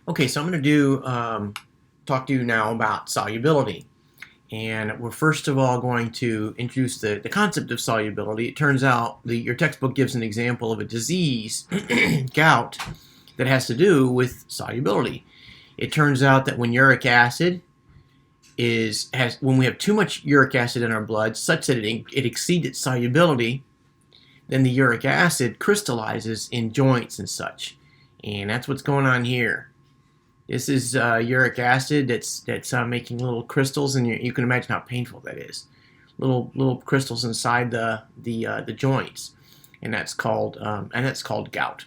Okay, so I'm going to talk to you now about solubility. And we're first of all going to introduce the concept of solubility. It turns out your textbook gives an example of a disease, gout, that has to do with solubility. It turns out that when uric acid when we have too much uric acid in our blood such that it exceeds its solubility, then the uric acid crystallizes in joints and such. And that's what's going on here. This is uric acid that's making little crystals, and you can imagine how painful that is. Little crystals inside the joints, and that's called gout.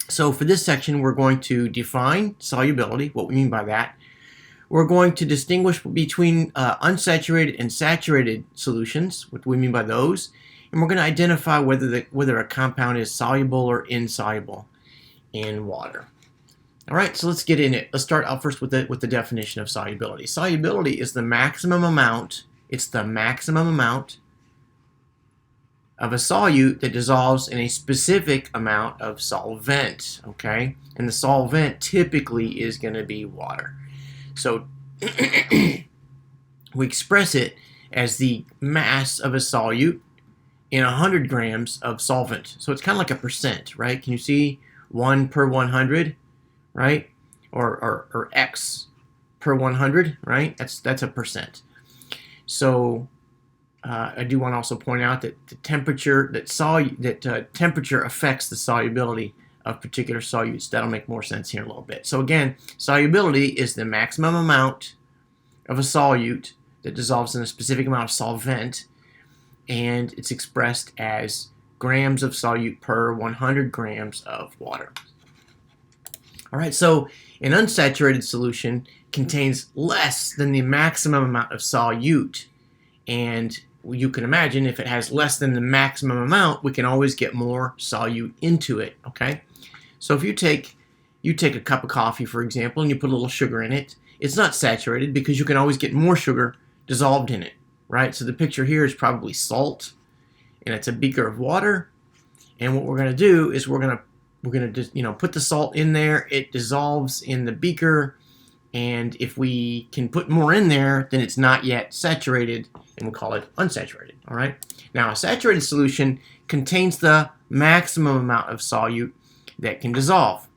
So for this section, we're going to define solubility, what we mean by that. We're going to distinguish between unsaturated and saturated solutions, what do we mean by those, and we're going to identify whether a compound is soluble or insoluble in water. All right, so let's get in it. Let's start out first with the definition of solubility. Solubility is the maximum amount. It's the maximum amount of a solute that dissolves in a specific amount of solvent. Okay, and the solvent typically is going to be water. So we express it as the mass of a solute in 100 grams of solvent. So it's kind of like a percent, right? Can you see 1 per 100? Right, or X per 100, right? That's a percent. So I do want to also point out that the temperature temperature affects the solubility of particular solutes. That'll make more sense here in a little bit. So again, solubility is the maximum amount of a solute that dissolves in a specific amount of solvent, and it's expressed as grams of solute per 100 grams of water. All right, so an unsaturated solution contains less than the maximum amount of solute, and you can imagine if it has less than the maximum amount, we can always get more solute into it. Okay, so if you take a cup of coffee, for example, and you put a little sugar in it, it's not saturated because you can always get more sugar dissolved in it, right? So the picture here is probably salt, and it's a beaker of water, and what we're going to do is we're going to just, put the salt in there. It dissolves in the beaker, and if we can put more in there, then it's not yet saturated, and we'll call it unsaturated. All right. Now, a saturated solution contains the maximum amount of solute that can dissolve.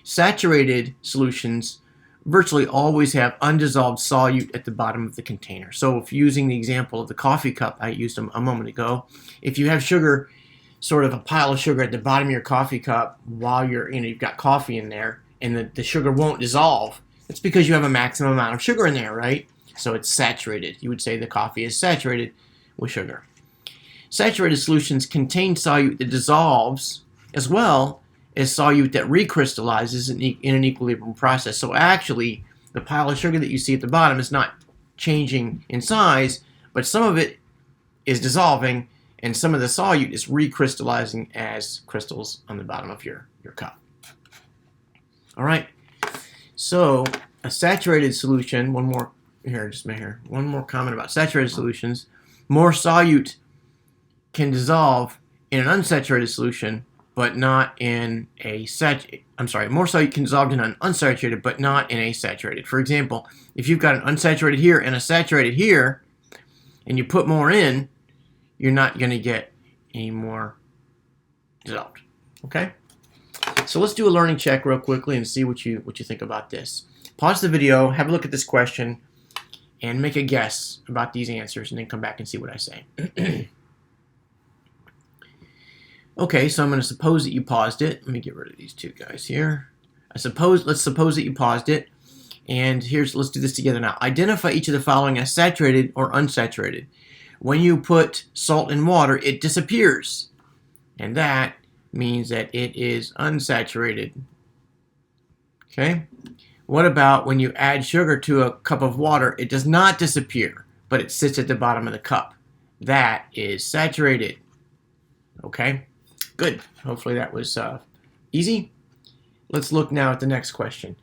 Saturated solutions virtually always have undissolved solute at the bottom of the container. So, if using the example of the coffee cup I used a moment ago, if you have sugar, sort of a pile of sugar at the bottom of your coffee cup while you've got coffee in there, and the sugar won't dissolve, it's because you have a maximum amount of sugar in there, right? So it's saturated. You would say the coffee is saturated with sugar. Saturated solutions contain solute that dissolves as well as solute that recrystallizes in an equilibrium process. So actually, the pile of sugar that you see at the bottom is not changing in size, but some of it is dissolving, and some of the solute is recrystallizing as crystals on the bottom of your cup. All right, so a saturated solution, one more comment about saturated solutions. More solute can dissolve in an unsaturated solution, but not in a more solute can dissolve in an unsaturated, but not in a saturated. For example, if you've got an unsaturated here and a saturated here, and you put more in, you're not going to get any more dissolved. Okay? So let's do a learning check real quickly and see what you think about this. Pause the video, have a look at this question, and make a guess about these answers, and then come back and see what I say. Okay, so I'm going to suppose that you paused it. Let me get rid of these two guys here. Let's suppose that you paused it, and let's do this together now. Identify each of the following as saturated or unsaturated. When you put salt in water, it disappears, and that means that it is unsaturated. Okay? What about when you add sugar to a cup of water? It does not disappear, but it sits at the bottom of the cup. That is saturated. Okay? Good. Hopefully that was easy. Let's look now at the next question.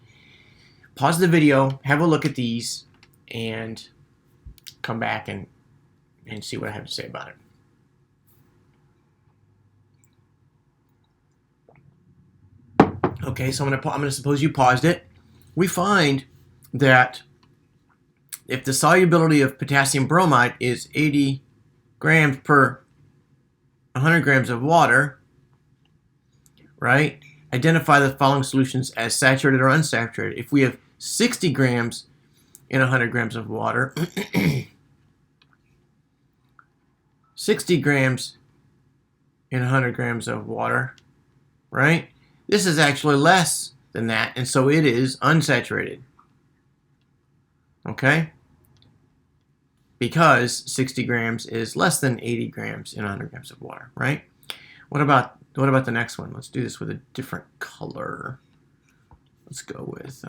Pause the video, have a look at these, and come back and see what I have to say about it. Okay, so I'm gonna suppose you paused it. We find that if the solubility of potassium bromide is 80 grams per 100 grams of water, right? Identify the following solutions as saturated or unsaturated. If we have 60 grams in 100 grams of water, 60 grams in 100 grams of water, right? This is actually less than that, and so it is unsaturated. Okay? Because 60 grams is less than 80 grams in 100 grams of water, right? What about the next one? Let's do this with a different color. Let's go with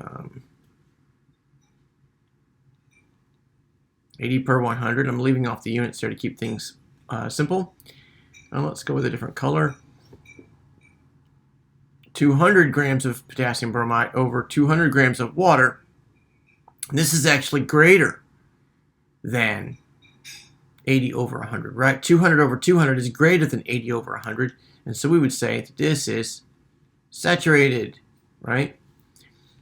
80 per 100. I'm leaving off the units there to keep things simple. Now let's go with a different color. 200 grams of potassium bromide over 200 grams of water. This is actually greater than 80 over 100, right? 200 over 200 is greater than 80 over 100, and so we would say that this is saturated, right?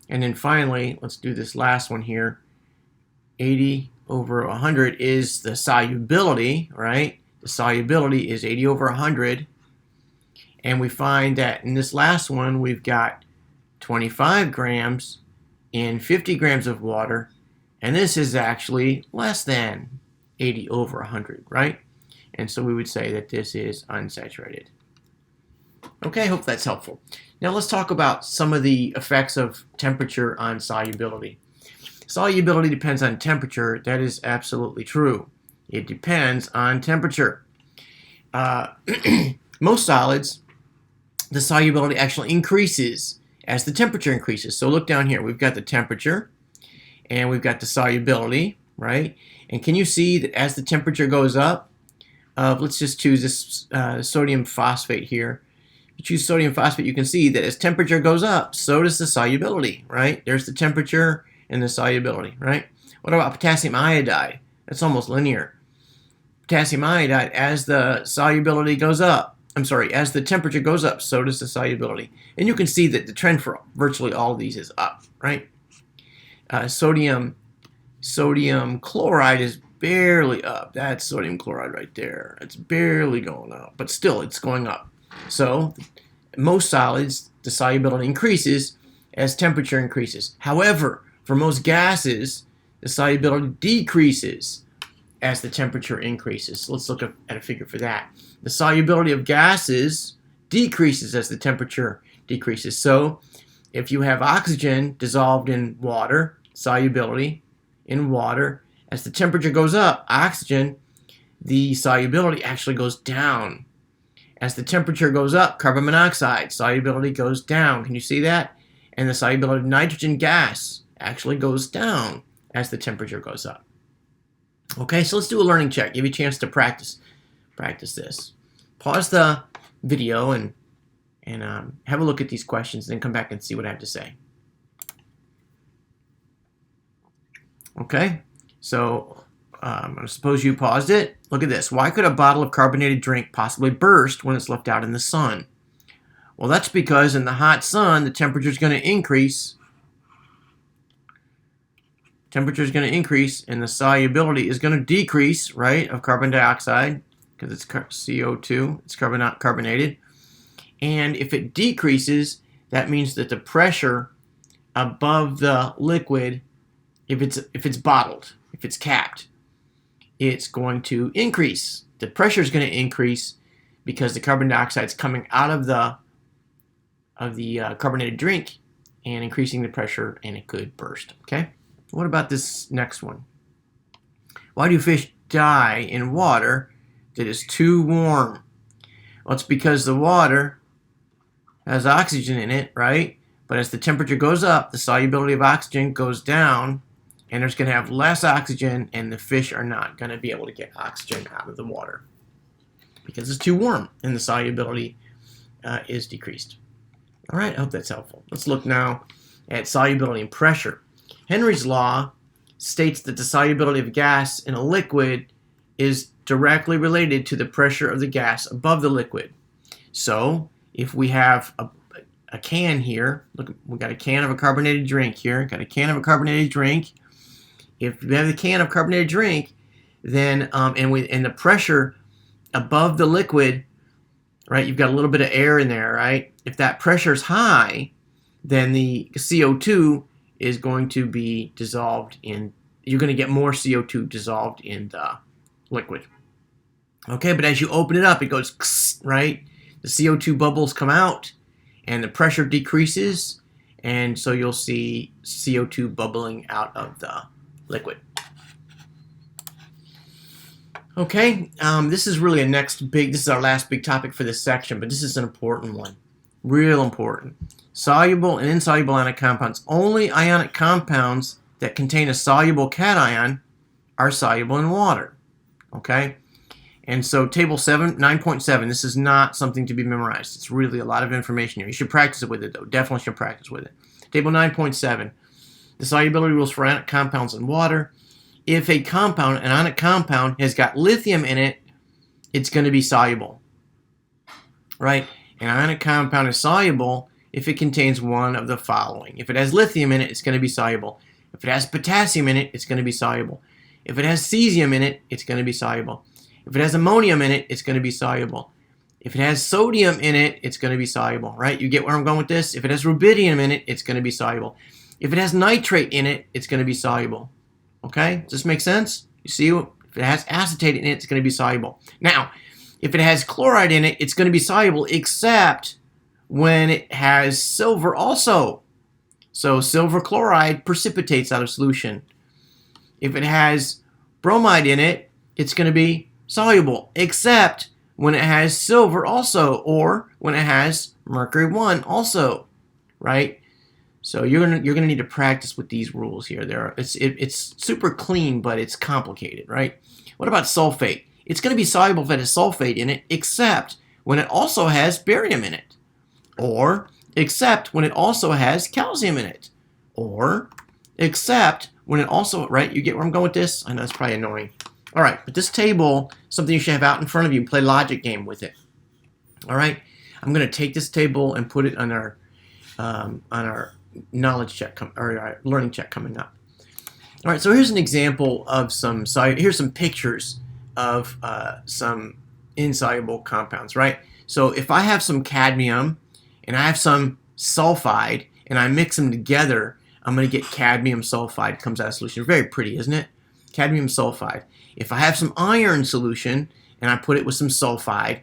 And then finally, let's do this last one here. 80 over 100 is the solubility, right? The solubility is 80 over 100, and we find that in this last one, we've got 25 grams in 50 grams of water, and this is actually less than 80 over 100, right? And so we would say that this is unsaturated. Okay, I hope that's helpful. Now let's talk about some of the effects of temperature on solubility. Solubility depends on temperature. That is absolutely true. It depends on temperature. Most solids, the solubility actually increases as the temperature increases. So look down here. We've got the temperature, and we've got the solubility, right? And can you see that as the temperature goes up, let's just choose this sodium phosphate here. If you choose sodium phosphate, you can see that as temperature goes up, so does the solubility, right? There's the temperature and the solubility, right? What about potassium iodide? That's almost linear. Potassium iodide, as the solubility goes up, as the temperature goes up, so does the solubility. And you can see that the trend for virtually all of these is up, right? Sodium chloride is barely up. That's sodium chloride right there. It's barely going up, but still it's going up. So most solids, the solubility increases as temperature increases. However, for most gases, the solubility decreases as the temperature increases. So let's look at a figure for that. The solubility of gases decreases as the temperature decreases. So if you have oxygen dissolved in water, solubility in water, as the temperature goes up, oxygen, the solubility actually goes down. As the temperature goes up, carbon monoxide, solubility goes down. Can you see that? And the solubility of nitrogen gas actually goes down as the temperature goes up. Okay, so let's do a learning check. Give you a chance to practice this. Pause the video and have a look at these questions, and then come back and see what I have to say. Okay, so I'm going to suppose you paused it. Look at this. Why could a bottle of carbonated drink possibly burst when it's left out in the sun? Well, that's because in the hot sun, the temperature is going to increase. Temperature is going to increase, and the solubility is going to decrease, right, of carbon dioxide, because it's CO2. It's carbonated. And if it decreases, that means that the pressure above the liquid, if it's bottled, if it's capped, it's going to increase. The pressure is going to increase because the carbon dioxide is coming out of the carbonated drink and increasing the pressure, and it could burst. Okay. What about this next one? Why do fish die in water that is too warm? Well, it's because the water has oxygen in it, right? But as the temperature goes up, the solubility of oxygen goes down, and there's going to have less oxygen, and the fish are not going to be able to get oxygen out of the water because it's too warm, and the solubility is decreased. All right, I hope that's helpful. Let's look now at solubility and pressure. Henry's law states that the solubility of gas in a liquid is directly related to the pressure of the gas above the liquid. So if we have a can here. Look, we got a can of a carbonated drink here. Got a can of a carbonated drink. If you have the can of carbonated drink, then and the pressure above the liquid, right? You've got a little bit of air in there, right? If that pressure is high, then the CO2 is going to be dissolved in. You're going to get more CO2 dissolved in the liquid. Okay, but as you open it up, it goes, right? The CO2 bubbles come out, and the pressure decreases, and so you'll see CO2 bubbling out of the liquid. Okay, this is really this is our last big topic for this section, but this is an important one. Real important. Soluble and insoluble ionic compounds. Only ionic compounds that contain a soluble cation are soluble in water. Okay? And so table 9.7, this is not something to be memorized. It's really a lot of information here. You should practice it with it, though. Definitely should practice with it. Table 9.7, the solubility rules for ionic compounds in water. If a compound, an ionic compound, has got lithium in it, it's going to be soluble. Right? An ionic compound is soluble if it contains one of the following. If it has lithium in it, it's going to be soluble. If it has potassium in it, it's going to be soluble. If it has cesium in it, it's going to be soluble. If it has ammonium in it, it's going to be soluble. If it has sodium in it, it's going to be soluble, right? You get where I'm going with this? If it has rubidium in it, it's going to be soluble. If it has nitrate in it, it's going to be soluble. Okay? Does this make sense? You see, if it has acetate in it, it's going to be soluble. Now, if it has chloride in it, it's going to be soluble, except when it has silver also. So silver chloride precipitates out of solution. If it has bromide in it, it's going to be soluble, except when it has silver also, or when it has mercury 1 also, right? So you're gonna need to practice with these rules here. It's super clean, but it's complicated, right? What about sulfate? It's going to be soluble if it has sulfate in it, except when it also has barium in it, or except when it also has calcium in it, or except when it also, right? You get where I'm going with this? I know it's probably annoying. All right, but this table, something you should have out in front of you and play a logic game with it. All right, I'm going to take this table and put it on our knowledge check or our learning check coming up. All right, so here's an example of here's some pictures of some insoluble compounds, right? So if I have some cadmium and I have some sulfide and I mix them together, I'm going to get cadmium sulfide comes out of solution. Very pretty, isn't it? Cadmium sulfide. If I have some iron solution and I put it with some sulfide,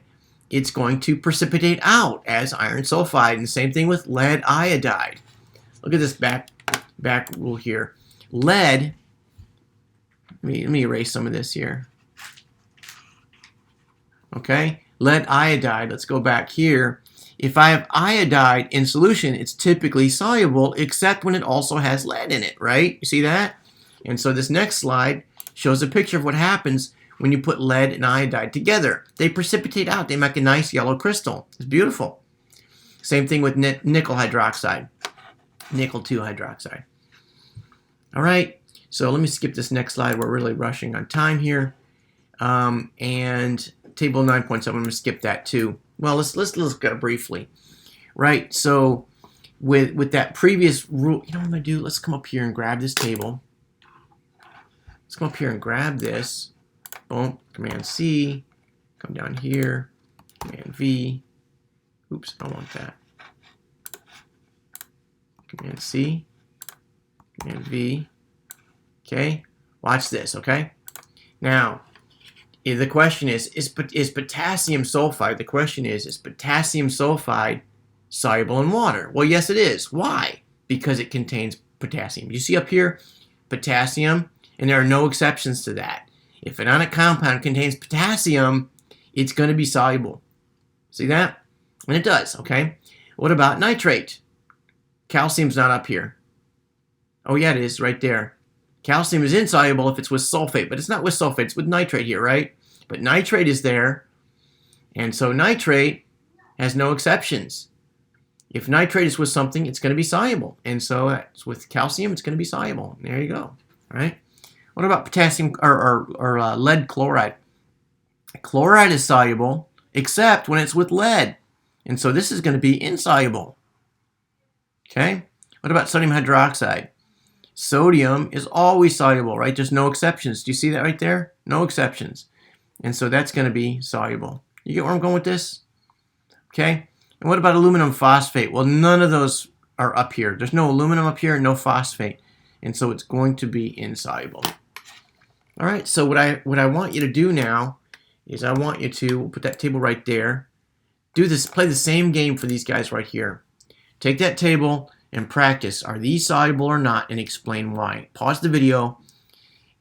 it's going to precipitate out as iron sulfide. And the same thing with lead iodide. Look at this back rule here. Lead, let me erase some of this here. Okay, lead iodide, let's go back here. If I have iodide in solution, it's typically soluble, except when it also has lead in it, right? You see that? And so this next slide shows a picture of what happens when you put lead and iodide together. They precipitate out. They make a nice yellow crystal. It's beautiful. Same thing with nickel hydroxide. Nickel 2 hydroxide. All right. So let me skip this next slide. We're really rushing on time here. And table 9.7, I'm going to skip that too. Well, let's look at it briefly. Right. So with that previous rule, you know what I'm going to do? Let's come up here and grab this table. Let's come up here and grab this. Boom. Command C. Come down here. Command V. Oops, I don't want that. Command C. Command V. Okay. Watch this, okay? Now, the question is potassium sulfide, the question is potassium sulfide soluble in water? Well, yes, it is. Why? Because it contains potassium. You see up here, potassium, and there are no exceptions to that. If an ionic compound contains potassium, it's going to be soluble. See that? And it does, okay? What about nitrate? Calcium's not up here. Oh, yeah, it is right there. Calcium is insoluble if it's with sulfate, but it's not with sulfate. It's with nitrate here, right? But nitrate is there, and so nitrate has no exceptions. If nitrate is with something, it's going to be soluble. And so with calcium, it's going to be soluble. There you go, all right? What about potassium or lead chloride? Chloride is soluble, except when it's with lead. And so this is going to be insoluble. Okay? What about sodium hydroxide? Sodium is always soluble, right? There's no exceptions. Do you see that right there? No exceptions. And so that's going to be soluble. You get where I'm going with this? Okay? And what about aluminum phosphate? Well, none of those are up here. There's no aluminum up here and no phosphate. And so it's going to be insoluble. All right, so what I want you to do now is I want you to, we'll put that table right there, do this, play the same game for these guys right here. Take that table and practice. Are these soluble or not? And explain why. Pause the video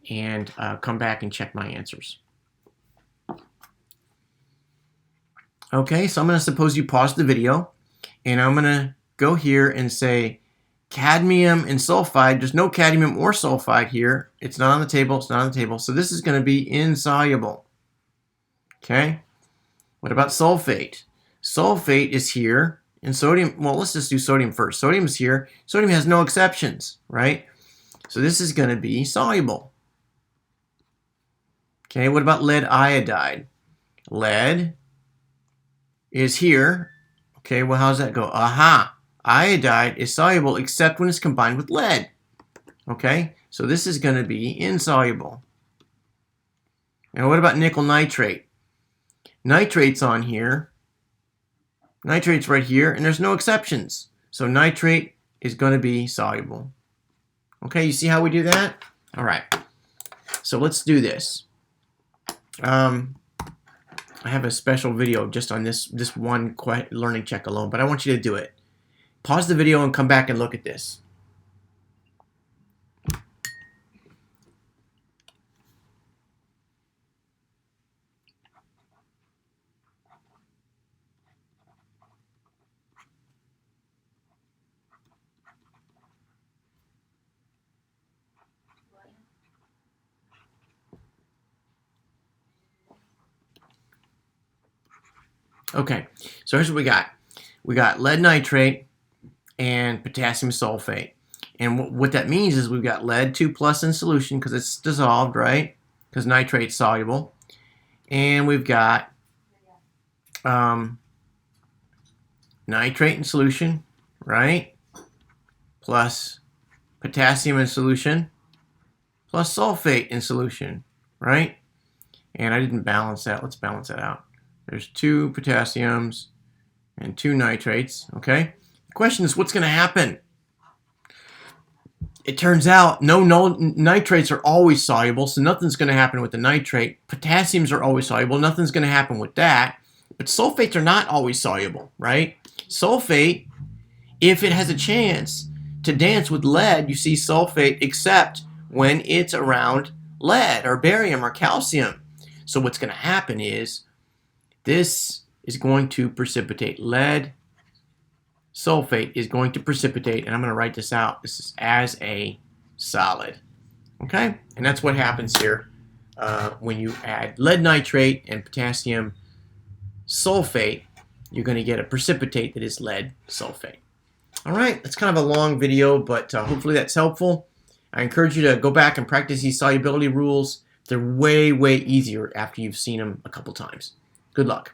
and come back and check my answers. Okay, so I'm going to suppose you pause the video, and I'm going to go here and say cadmium and sulfide. There's no cadmium or sulfide here. It's not on the table. It's not on the table. So this is going to be insoluble. Okay. What about sulfate? Sulfate is here. And sodium, well, let's just do sodium first. Sodium is here. Sodium has no exceptions, right? So this is going to be soluble. Okay, what about lead iodide? Lead is here. Okay, well, how does that go? Aha! Iodide is soluble except when it's combined with lead. Okay, so this is going to be insoluble. And what about nickel nitrate? Nitrate's on here. Nitrate's right here, and there's no exceptions. So nitrate is going to be soluble. Okay, you see how we do that? All right, so let's do this. I have a special video just on this one learning check alone, but I want you to do it. Pause the video and come back and look at this. Okay, so here's what we got. We got lead nitrate and potassium sulfate. And what that means is we've got lead 2+ in solution because it's dissolved, right? Because nitrate's soluble. And we've got nitrate in solution, right? Plus potassium in solution, plus sulfate in solution, right? And I didn't balance that. Let's balance that out. There's 2 potassiums and 2 nitrates, okay? The question is, what's going to happen? It turns out no nitrates are always soluble, so nothing's going to happen with the nitrate. Potassiums are always soluble. Nothing's going to happen with that. But sulfates are not always soluble, right? Sulfate, if it has a chance to dance with lead, you see sulfate, except when it's around lead or barium or calcium. So what's going to happen is this is going to precipitate. Lead sulfate is going to precipitate, and I'm going to write this out. This is as a solid. Okay? And that's what happens here when you add lead nitrate and potassium sulfate. You're going to get a precipitate that is lead sulfate. All right, that's kind of a long video, but hopefully that's helpful. I encourage you to go back and practice these solubility rules. They're way, way easier after you've seen them a couple times. Good luck.